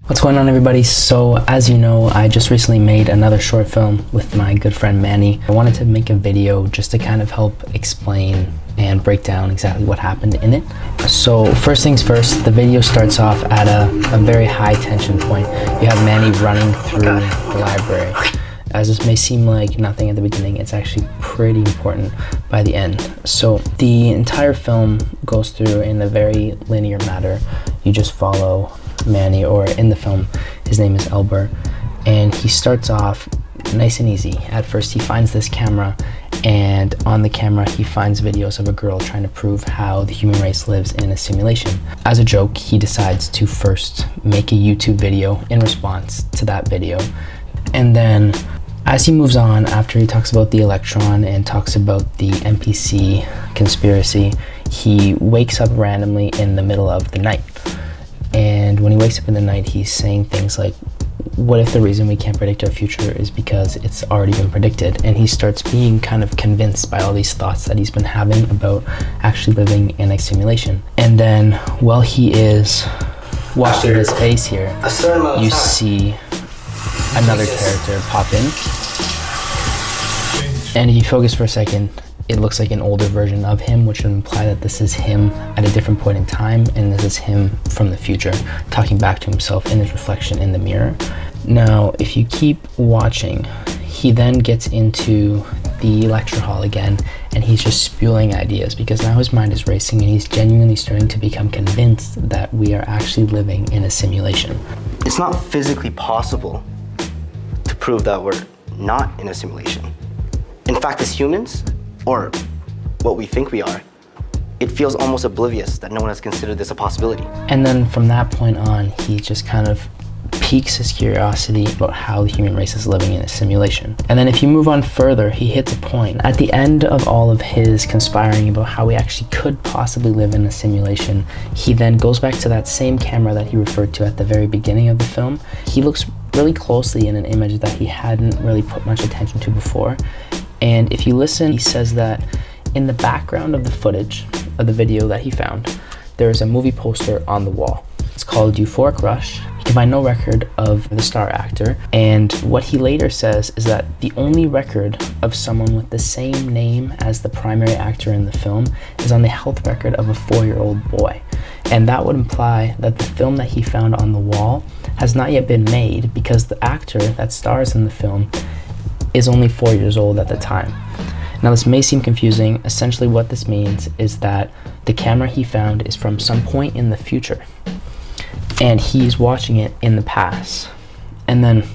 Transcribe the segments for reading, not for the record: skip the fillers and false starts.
What's going on, everybody? So as you know, I just recently made another short film with my good friend Manny. I wanted to make a video just to kind of help explain and break down exactly what happened in it. So first things first, the video starts off at a very high tension point. You have Manny running through the library. As this may seem like nothing at the beginning, it's actually pretty important by the end. So the entire film goes through in a very linear manner. You just follow Manny, or in the film, his name is Elber, and he starts off nice and easy. At first, he finds this camera, and on the camera, he finds videos of a girl trying to prove how the human race lives in a simulation. As a joke, he decides to first make a YouTube video in response to that video, and then as he moves on, after he talks about the Electron and talks about the NPC conspiracy, he wakes up randomly in the middle of the night. And when he wakes up in the night, he's saying things like, what if the reason we can't predict our future is because it's already been predicted? And he starts being kind of convinced by all these thoughts that he's been having about actually living in a simulation. And then while he is washing his face here, you see another character pop in. And if you focus for a second, it looks like an older version of him, which would imply that this is him at a different point in time, and this is him from the future, talking back to himself in his reflection in the mirror. Now, if you keep watching, he then gets into the lecture hall again, and he's just spewing ideas because now his mind is racing and he's genuinely starting to become convinced that we are actually living in a simulation. It's not physically possible to prove that we're not in a simulation. In fact, as humans, or what we think we are, it feels almost oblivious that no one has considered this a possibility. And then from that point on, he just kind of piques his curiosity about how the human race is living in a simulation. And then if you move on further, he hits a point. At the end of all of his conspiring about how we actually could possibly live in a simulation, he then goes back to that same camera that he referred to at the very beginning of the film. He looks really closely in an image that he hadn't really put much attention to before. And if you listen, he says that in the background of the footage of the video that he found, there is a movie poster on the wall. It's called Euphoric Rush. He can find no record of the star actor. And what he later says is that the only record of someone with the same name as the primary actor in the film is on the health record of a 4-year-old boy. And that would imply that the film that he found on the wall has not yet been made because the actor that stars in the film is only 4 years old at the time. Now, this may seem confusing. Essentially what this means is that the camera he found is from some point in the future and he's watching it in the past. And then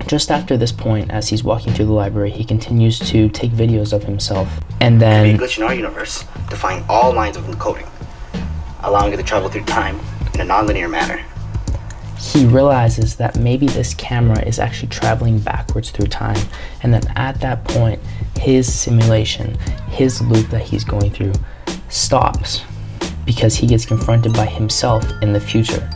just after this point, as he's walking through the library, he continues to take videos of himself, and then It could be a glitch in our universe, defying all lines of encoding, allowing it to travel through time in a non-linear manner. he realizes that maybe this camera is actually traveling backwards through time, and then at that point, his simulation, his loop that he's going through, stops because he gets confronted by himself in the future,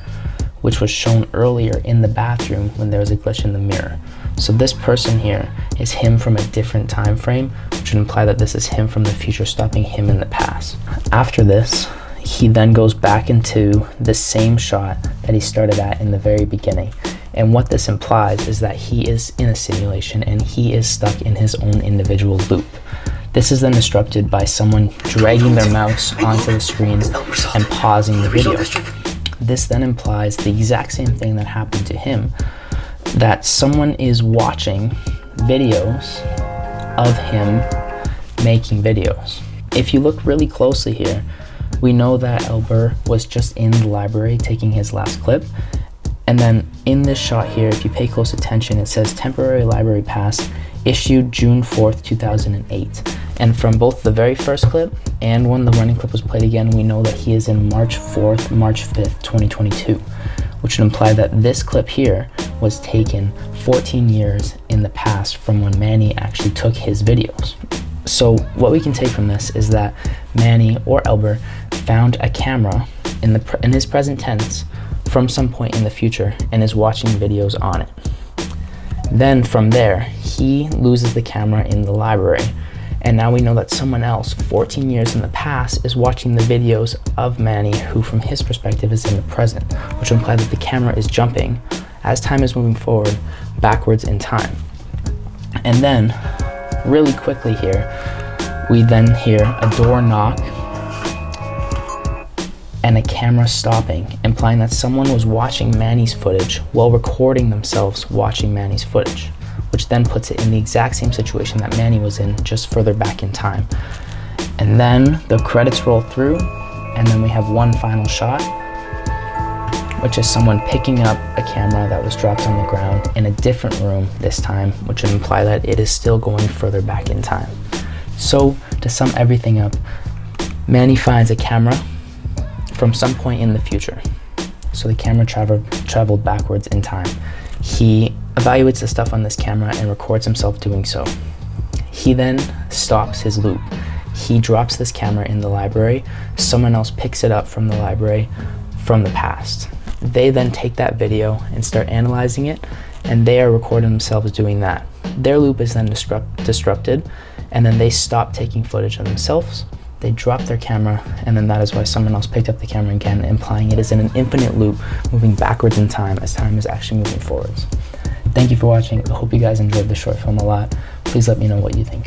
which was shown earlier in the bathroom when there was a glitch in the mirror. So this person here is him from a different time frame, which would imply that this is him from the future stopping him in the past. After this, he then goes back into the same shot that he started at in the very beginning. And what this implies is that he is in a simulation and he is stuck in his own individual loop. This is then disrupted by someone dragging their mouse onto the screen and pausing the video. This then implies the exact same thing that happened to him, that someone is watching videos of him making videos. If you look really closely here, we know that Elber was just in the library taking his last clip. And then in this shot here, if you pay close attention, it says temporary library pass issued June 4th, 2008. And from both the very first clip and when the running clip was played again, we know that he is in March 4th, March 5th, 2022, which would imply that this clip here was taken 14 years in the past from when Manny actually took his videos. So what we can take from this is that Manny or Elber found a camera in his present tense from some point in the future and is watching videos on it. Then from there, he loses the camera in the library, and now we know that someone else 14 years in the past is watching the videos of Manny, who from his perspective is in the present, which implies that the camera is jumping as time is moving forward, backwards in time. And then, really quickly here, we then hear a door knock and a camera stopping, implying that someone was watching Manny's footage while recording themselves watching Manny's footage, which then puts it in the exact same situation that Manny was in, just further back in time. And then the credits roll through, and then we have one final shot, which is someone picking up a camera that was dropped on the ground in a different room this time, which would imply that it is still going further back in time. So to sum everything up, Manny finds a camera from some point in the future. So the camera traveled backwards in time. He evaluates the stuff on this camera and records himself doing so. He then stops his loop. He drops this camera in the library. Someone else picks it up from the library from the past. They then take that video and start analyzing it, and they are recording themselves doing that. Their loop is then disrupted, and then they stop taking footage of themselves. They drop their camera, and then that is why someone else picked up the camera again, implying it is in an infinite loop moving backwards in time as time is actually moving forwards. Thank you for watching. I hope you guys enjoyed the short film a lot. Please let me know what you think.